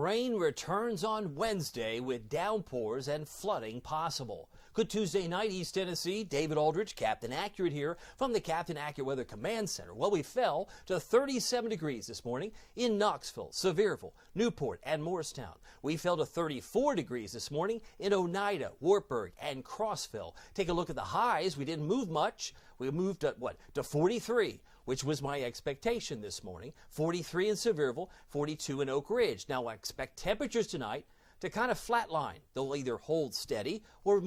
Rain returns on Wednesday with downpours and flooding possible. Good Tuesday night, East Tennessee. David Aldridge, Captain Accurate here from the Captain Accurate Weather Command Center. Well, we fell to 37 degrees this morning in Knoxville, Sevierville, Newport, and Morristown. We fell to 34 degrees this morning in Oneida, Wartburg, and Crossville. Take a look at the highs. We didn't move much. We moved to 43, which was my expectation this morning. 43 in Sevierville, 42 in Oak Ridge. Now, I expect temperatures tonight to kind of flatline. They'll either hold steady or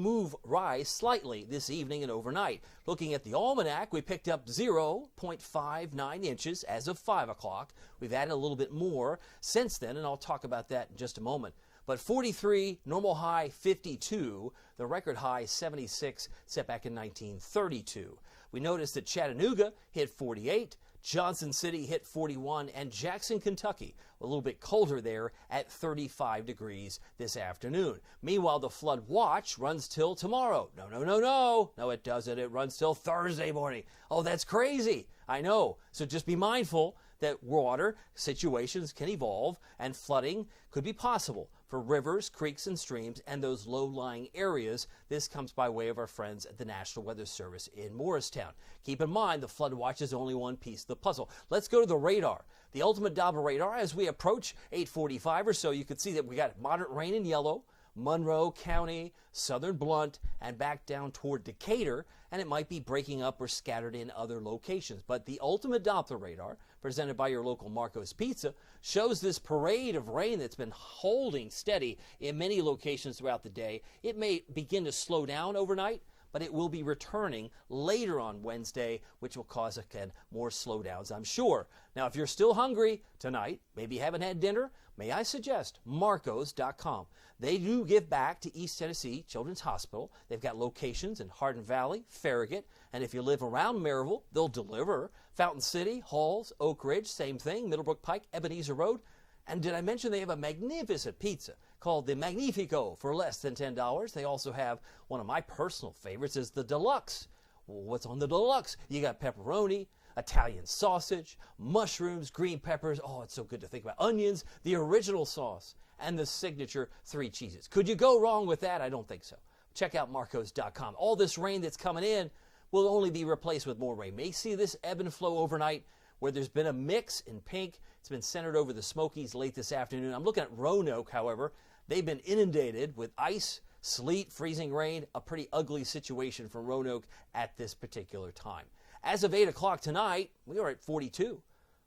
rise slightly this evening and overnight. Looking at the almanac, we picked up 0.59 inches as of 5 o'clock. We've added a little bit more since then, and I'll talk about that in just a moment. But 43, normal high 52, the record high 76, set back in 1932. We noticed that Chattanooga hit 48, Johnson City hit 41, and Jackson, Kentucky, a little bit colder there at 35 degrees this afternoon. Meanwhile, the flood watch runs till tomorrow. No, it doesn't. It runs till Thursday morning. Oh, that's crazy. I know. So just be mindful that water situations can evolve and flooding could be possible for rivers, creeks, and streams and those low-lying areas. This comes by way of our friends at the National Weather Service in Morristown. Keep in mind, the flood watch is only one piece of the puzzle. Let's go to the radar. The ultimate Doppler radar, as we approach 8:45 or so, you can see that we got moderate rain in yellow, Monroe County, southern Blount, and back down toward Decatur, and it might be breaking up or scattered in other locations. But the ultimate Doppler radar, presented by your local Marco's Pizza, shows this parade of rain that's been holding steady in many locations throughout the day. It may begin to slow down overnight, but it will be returning later on Wednesday, which will cause, again, more slowdowns, I'm sure. Now, if you're still hungry tonight, maybe you haven't had dinner, may I suggest Marcos.com. They do give back to East Tennessee Children's Hospital. They've got locations in Hardin Valley, Farragut, and if you live around Maryville, they'll deliver. Fountain City, Halls, Oak Ridge, same thing, Middlebrook Pike, Ebenezer Road. And did I mention they have a magnificent pizza called the Magnifico for less than $10? They also have one of my personal favorites is the Deluxe. Well, what's on the Deluxe? You got pepperoni, Italian sausage, mushrooms, green peppers. Oh, it's so good to think about. Onions, the original sauce, and the signature 3 cheeses. Could you go wrong with that? I don't think so. Check out Marcos.com. All this rain that's coming in will only be replaced with more rain. May see this ebb and flow overnight where there's been a mix in pink. It's been centered over the Smokies late this afternoon. I'm looking at Roanoke, however. They've been inundated with ice, sleet, freezing rain, a pretty ugly situation for Roanoke at this particular time. As of 8 o'clock tonight, we are at 42.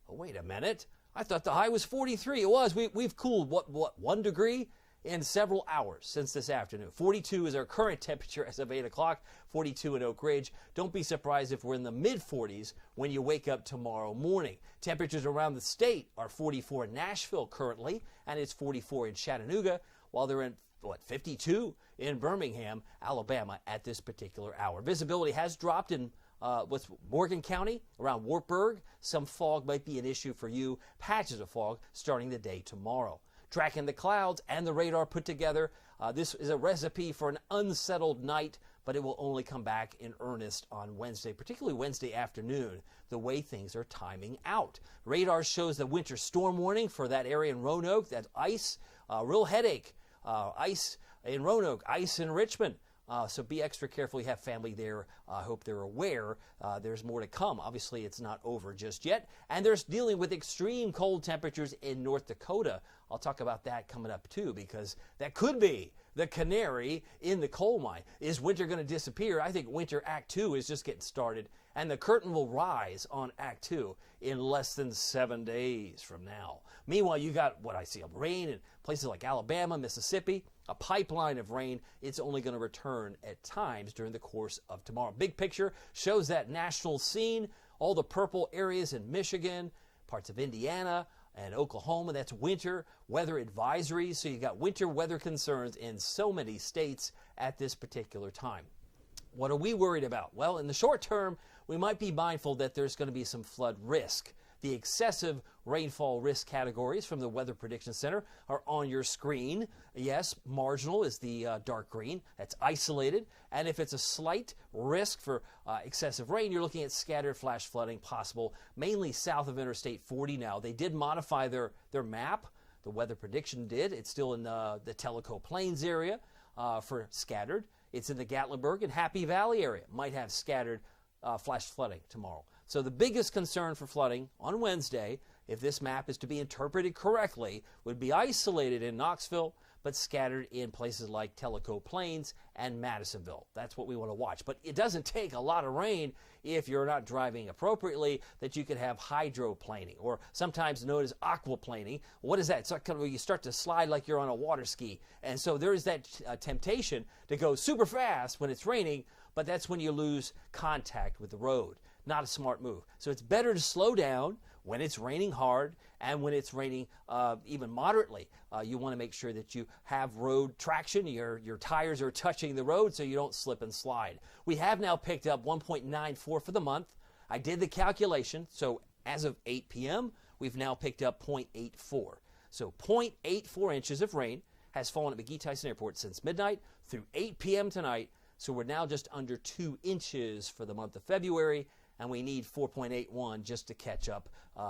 Oh, wait a minute. I thought the high was 43. It was. We've cooled, 1 degree in several hours since this afternoon. 42 is our current temperature as of 8 o'clock, 42 in Oak Ridge. Don't be surprised if we're in the mid-40s when you wake up tomorrow morning. Temperatures around the state are 44 in Nashville currently, and it's 44 in Chattanooga, while they're in 52 in Birmingham, Alabama at this particular hour. Visibility has dropped in Morgan County, around Wartburg. Some fog might be an issue for you. Patches of fog starting the day tomorrow. Tracking the clouds and the radar put together. This is a recipe for an unsettled night, but it will only come back in earnest on Wednesday, particularly Wednesday afternoon, the way things are timing out. Radar shows the winter storm warning for that area in Roanoke. That's ice, real headache. Ice in Roanoke, ice in Richmond. So be extra careful. You have family there. I hope they're aware. There's more to come. Obviously, it's not over just yet. And they're dealing with extreme cold temperatures in North Dakota. I'll talk about that coming up, too, because that could be the canary in the coal mine. Is winter going to disappear? I think Winter Act 2 is just getting started, and the curtain will rise on Act 2 in less than 7 days from now. Meanwhile, you got what I see of rain in places like Alabama, Mississippi, a pipeline of rain. It's only going to return at times during the course of tomorrow. Big picture shows that national scene, all the purple areas in Michigan, parts of Indiana, and Oklahoma. That's winter weather advisories. So you got winter weather concerns in so many states at this particular time. What are we worried about? Well, in the short term, we might be mindful that there's going to be some flood risk. The excessive rainfall risk categories from the Weather Prediction Center are on your screen. Yes, marginal is the dark green. That's isolated. And if it's a slight risk for excessive rain, you're looking at scattered flash flooding possible, mainly south of Interstate 40 now. They did modify their map The weather prediction did. It's still in the Tellico Plains area for scattered. It's in the Gatlinburg and Happy Valley area. Might have scattered flash flooding tomorrow. So the biggest concern for flooding on Wednesday, if this map is to be interpreted correctly, would be isolated in Knoxville, but scattered in places like Tellico Plains and Madisonville. That's what we want to watch. But it doesn't take a lot of rain if you're not driving appropriately that you could have hydroplaning, or sometimes known as aquaplaning. What is that? It's like kind of where you start to slide like you're on a water ski. And so there is that temptation to go super fast when it's raining, but that's when you lose contact with the road. Not a smart move. So it's better to slow down when it's raining hard and when it's raining even moderately. You want to make sure that you have road traction. Your tires are touching the road so you don't slip and slide. We have now picked up 1.94 for the month. I did the calculation. So as of 8 p.m., we've now picked up 0.84. So 0.84 inches of rain has fallen at McGee Tyson Airport since midnight through 8 p.m. tonight. So we're now just under 2 inches for the month of February, and we need 4.81 just to catch up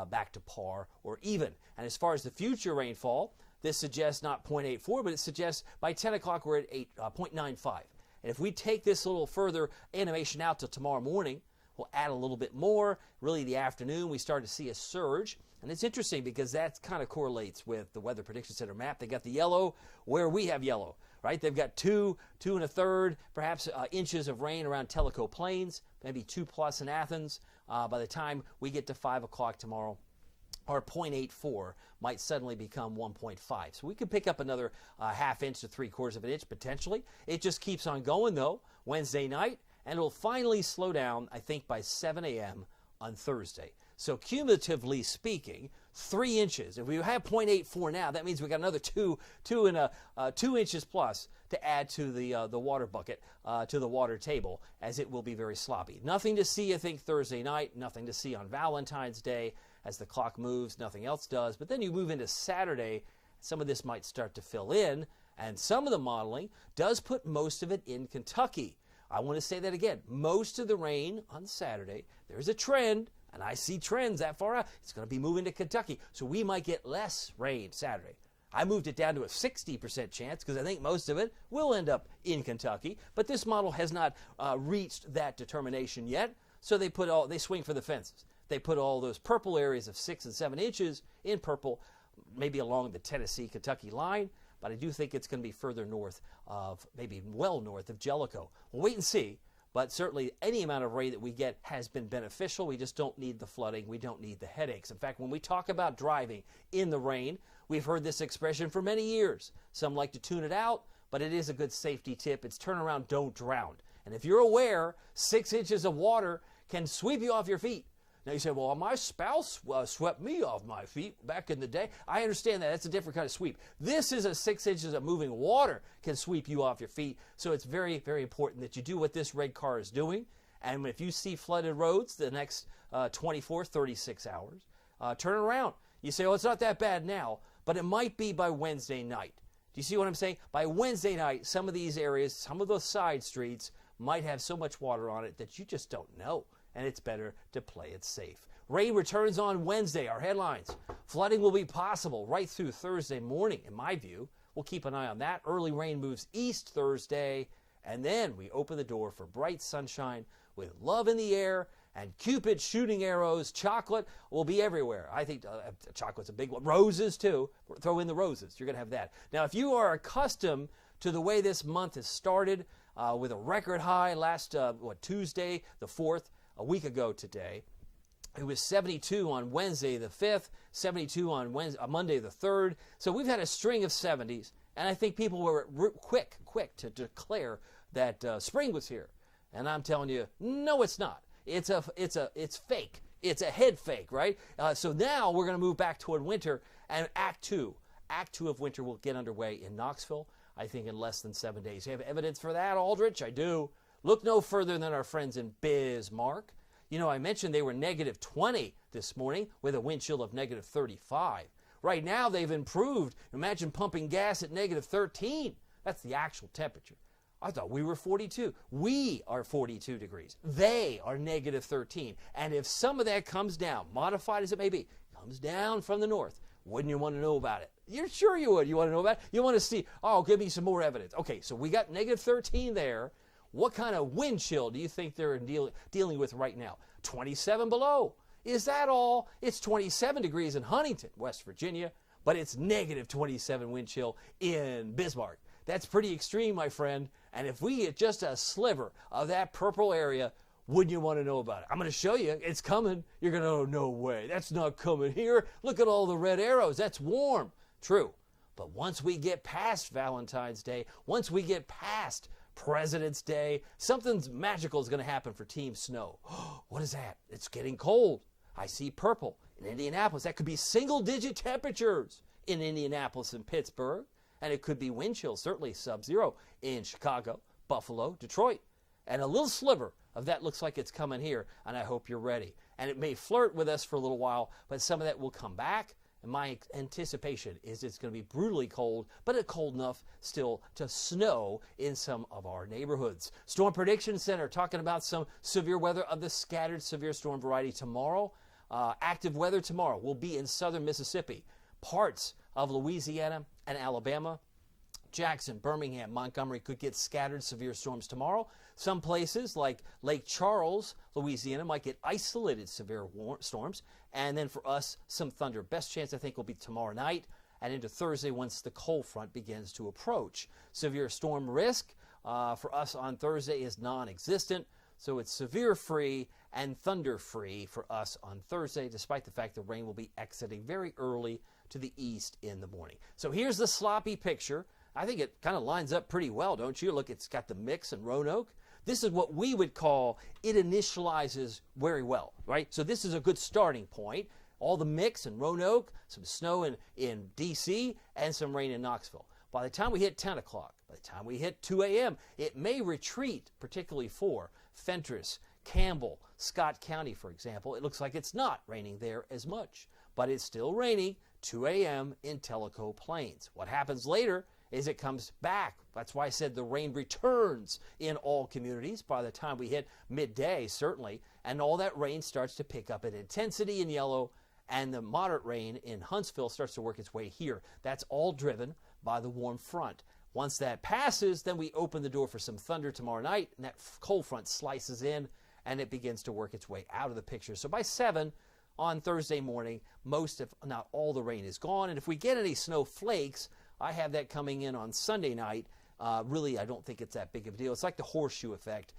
back to par or even. And as far as the future rainfall, this suggests not 0.84, but it suggests by 10 o'clock we're at 0.95. And if we take this a little further animation out till tomorrow morning, we'll add a little bit more. Really, the afternoon, we start to see a surge. And it's interesting because that kind of correlates with the Weather Prediction Center map. They got the yellow where we have yellow, right? They've got 2 1/3, perhaps inches of rain around Tellico Plains, maybe 2+ in Athens. By the time we get to 5 o'clock tomorrow, our 0.84 might suddenly become 1.5. So we could pick up another ½ inch to 3/4 of an inch potentially. It just keeps on going, though, Wednesday night, and it'll finally slow down, I think, by 7 a.m. on Thursday. So cumulatively speaking, 3 inches. If we have 0.84 now, that means we got another 2 inches plus to add to the water bucket, to the water table, as it will be very sloppy. Nothing to see, I think, Thursday night. Nothing to see on Valentine's Day. As the clock moves, nothing else does. But then you move into Saturday, some of this might start to fill in, and some of the modeling does put most of it in Kentucky. I want to say that again. Most of the rain on Saturday, there's a trend, and I see trends that far out. It's going to be moving to Kentucky, so we might get less rain Saturday. I moved it down to a 60% chance because I think most of it will end up in Kentucky, but this model has not reached that determination yet, so they swing for the fences. They put all those purple areas of 6 and 7 inches in purple, maybe along the Tennessee-Kentucky line, but I do think it's going to be further north of, maybe well north of Jellicoe. We'll wait and see, but certainly any amount of rain that we get has been beneficial. We just don't need the flooding. We don't need the headaches. In fact, when we talk about driving in the rain, we've heard this expression for many years. Some like to tune it out, but it is a good safety tip. It's turn around, don't drown. And if you're aware, 6 inches of water can sweep you off your feet. Now you say, well, my spouse swept me off my feet back in the day. I understand that. That's a different kind of sweep. This is a 6 inches of moving water can sweep you off your feet. So it's very, very important that you do what this red car is doing. And if you see flooded roads the next 24, 36 hours, turn around. You say, oh, it's not that bad now, but it might be by Wednesday night. Do you see what I'm saying? By Wednesday night, some of these areas, some of those side streets might have so much water on it that you just don't know. And it's better to play it safe. Rain returns on Wednesday. Our headlines. Flooding will be possible right through Thursday morning, in my view. We'll keep an eye on that. Early rain moves east Thursday, and then we open the door for bright sunshine with love in the air and Cupid shooting arrows. Chocolate will be everywhere. I think chocolate's a big one. Roses, too. Throw in the roses. You're going to have that. Now, if you are accustomed to the way this month has started with a record high last, Tuesday, the 4th, a week ago today. It was 72 on Wednesday the 5th, 72 on Monday the 3rd. So we've had a string of 70s, and I think people were quick to declare that spring was here. And I'm telling you, no, it's not. It's fake. It's a head fake, right? So now we're going to move back toward winter, and Act 2 of winter will get underway in Knoxville, I think in less than 7 days. You have evidence for that, Aldrich? I do. Look no further than our friends in Bismarck. You know, I mentioned they were -20 this morning with a wind chill of -35. Right now, they've improved. Imagine pumping gas at -13. That's the actual temperature. I thought we were 42. We are 42 degrees. They are -13. And if some of that comes down, modified as it may be, comes down from the north, Wouldn't you want to know about it? You're sure you would. You want to know about it? You want to see, oh, give me some more evidence. Okay, so we got negative 13 there. What kind of wind chill do you think they're dealing with right now? 27 below. Is that all? It's 27 degrees in Huntington, West Virginia, but it's negative 27 wind chill in Bismarck. That's pretty extreme, my friend. And if we get just a sliver of that purple area, wouldn't you want to know about it? I'm going to show you. It's coming. You're going to, oh, no way. That's not coming here. Look at all the red arrows. That's warm. True. But once we get past Valentine's Day, once we get past President's Day, something magical is going to happen for Team Snow. What is that? It's getting cold. I see purple in Indianapolis. That could be single-digit temperatures in Indianapolis and Pittsburgh. And it could be wind chill, certainly sub-zero in Chicago, Buffalo, Detroit. And a little sliver of that looks like it's coming here, and I hope you're ready. And it may flirt with us for a little while, but some of that will come back. And my anticipation is it's going to be brutally cold, but it's cold enough still to snow in some of our neighborhoods. Storm Prediction Center talking about some severe weather of the scattered severe storm variety tomorrow. Active weather tomorrow will be in southern Mississippi, parts of Louisiana and Alabama. Jackson, Birmingham, Montgomery could get scattered severe storms tomorrow. Some places like Lake Charles, Louisiana, might get isolated severe storms. And then for us, some thunder. Best chance, I think, will be tomorrow night and into Thursday once the cold front begins to approach. Severe storm risk for us on Thursday is non-existent. So it's severe free and thunder free for us on Thursday, despite the fact the rain will be exiting very early to the east in the morning. So here's the sloppy picture. I think it kind of lines up pretty well, don't you? Look, it's got the mix and Roanoke. This is what we would call it initializes very well, right? So this is a good starting point. All the mix in Roanoke, some snow in D.C., and some rain in Knoxville. By the time we hit 10 o'clock, by the time we hit 2 a.m., it may retreat, particularly for Fentress, Campbell, Scott County, for example. It looks like it's not raining there as much, but it's still raining 2 a.m. in Tellico Plains. What happens later is it comes back. That's why I said the rain returns in all communities by the time we hit midday, certainly, and all that rain starts to pick up in intensity in yellow, and the moderate rain in Huntsville starts to work its way here. That's all driven by the warm front. Once that passes, then we open the door for some thunder tomorrow night, and that cold front slices in, and it begins to work its way out of the picture. So by 7 on Thursday morning, most, if not all, the rain is gone. And if we get any snow flakes, I have that coming in on Sunday night. Really, I don't think it's that big of a deal. It's like the horseshoe effect.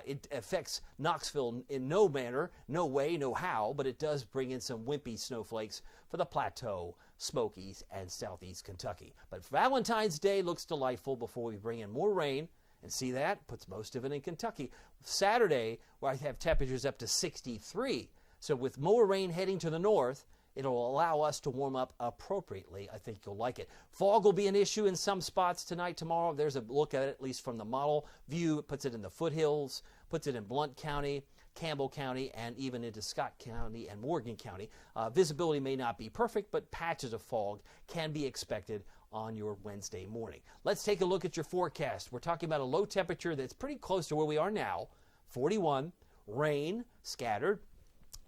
It affects Knoxville in no manner, no way, no how, but it does bring in some wimpy snowflakes for the Plateau, Smokies, and southeast Kentucky. But Valentine's Day looks delightful before we bring in more rain. And see that? Puts most of it in Kentucky. Saturday, where I have temperatures up to 63. So with more rain heading to the north, it'll allow us to warm up appropriately. I think you'll like it. Fog will be an issue in some spots tonight, tomorrow. There's a look at it, at least from the model view. It puts it in the foothills, puts it in Blount County, Campbell County, and even into Scott County and Morgan County. Visibility may not be perfect, but patches of fog can be expected on your Wednesday morning. Let's take a look at your forecast. We're talking about a low temperature that's pretty close to where we are now, 41, rain scattered,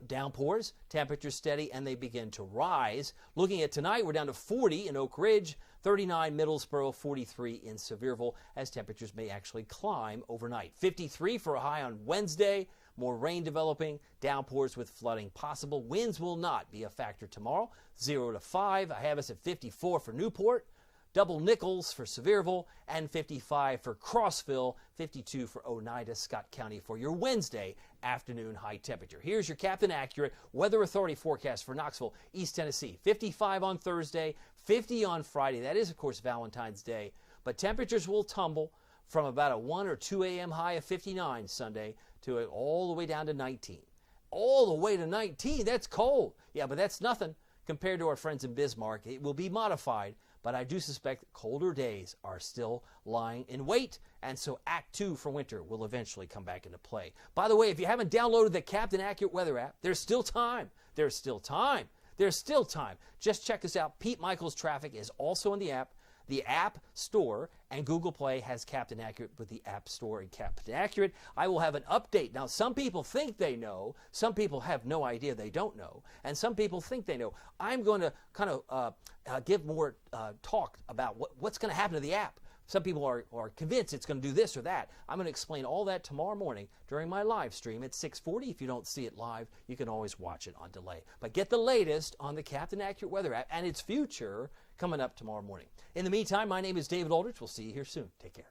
downpours, temperature steady, and they begin to rise. Looking at tonight, we're down to 40 in Oak Ridge, 39 Middlesboro, 43 in Sevierville, as temperatures may actually climb overnight. 53 for a high on Wednesday. More rain developing, downpours with flooding possible. Winds will not be a factor tomorrow. 0 to 5. I have us at 54 for Newport, double nickels for Sevierville, and 55 for Crossville, 52 for Oneida, Scott County for your Wednesday afternoon high temperature. Here's your Captain Accurate Weather Authority forecast for Knoxville, East Tennessee. 55 on Thursday, 50 on Friday. That is, of course, Valentine's Day. But temperatures will tumble from about a 1 or 2 a.m. high of 59 Sunday to all the way down to 19. All the way to 19, that's cold. Yeah, but that's nothing compared to our friends in Bismarck. It will be modified, but I do suspect colder days are still lying in wait, and so Act 2 for winter will eventually come back into play. By the way, if you haven't downloaded the Captain Accurate Weather app, there's still time. There's still time. There's still time. Just check us out. Pete Michaels Traffic is also in the app. the App Store, and Google Play has Captain Accurate with the App Store and Captain Accurate. I will have an update. Now, some people think they know. Some people have no idea they don't know. And some people think they know. I'm going to kind of give more talk about what's going to happen to the app. Some people are convinced it's going to do this or that. I'm going to explain all that tomorrow morning during my live stream at 6:40. If you don't see it live, you can always watch it on delay. But get the latest on the Captain Accurate weather app and its future coming up tomorrow morning. In the meantime, my name is David Aldrich. We'll see you here soon. Take care.